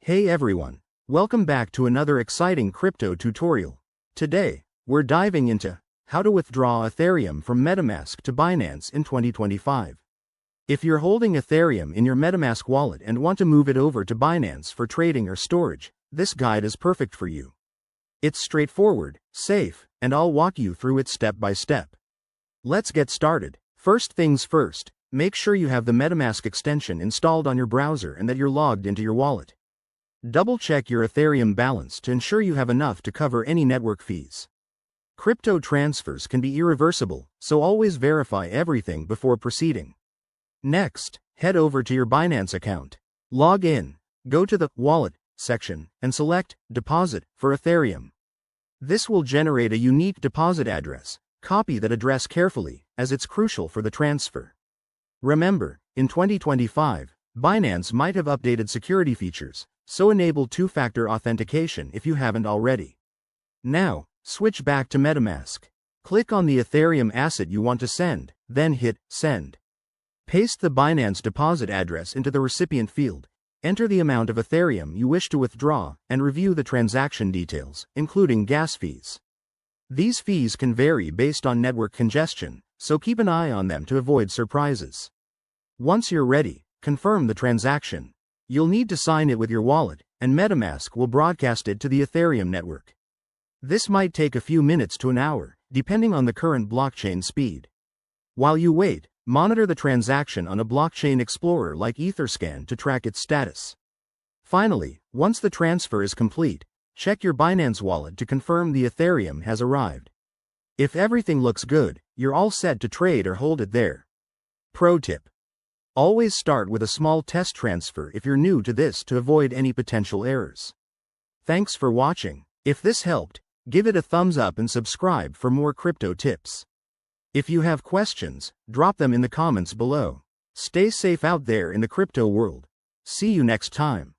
Hey everyone, welcome back to another exciting crypto tutorial. Today, we're diving into how to withdraw Ethereum from MetaMask to Binance in 2025. If you're holding Ethereum in your MetaMask wallet and want to move it over to Binance for trading or storage, this guide is perfect for you. It's straightforward, safe, and I'll walk you through it step by step. Let's get started. First things first, make sure you have the MetaMask extension installed on your browser and that you're logged into your wallet. Double-check your Ethereum balance to ensure you have enough to cover any network fees. Crypto transfers can be irreversible, so always verify everything before proceeding. Next, head over to your Binance account. Log in, go to the Wallet section, and select Deposit for Ethereum. This will generate a unique deposit address. Copy that address carefully, as it's crucial for the transfer. Remember, in 2025, Binance might have updated security features, so enable two-factor authentication if you haven't already. Now, switch back to MetaMask. Click on the Ethereum asset you want to send, then hit Send. Paste the Binance deposit address into the recipient field, enter the amount of Ethereum you wish to withdraw, and review the transaction details, including gas fees. These fees can vary based on network congestion, so keep an eye on them to avoid surprises. Once you're ready, confirm the transaction. You'll need to sign it with your wallet, and MetaMask will broadcast it to the Ethereum network. This might take a few minutes to an hour, depending on the current blockchain speed. While you wait, monitor the transaction on a blockchain explorer like Etherscan to track its status. Finally, once the transfer is complete, check your Binance wallet to confirm the Ethereum has arrived. If everything looks good, you're all set to trade or hold it there. Pro tip: always start with a small test transfer if you're new to this to avoid any potential errors. Thanks for watching. If this helped, give it a thumbs up and subscribe for more crypto tips. If you have questions, drop them in the comments below. Stay safe out there in the crypto world. See you next time.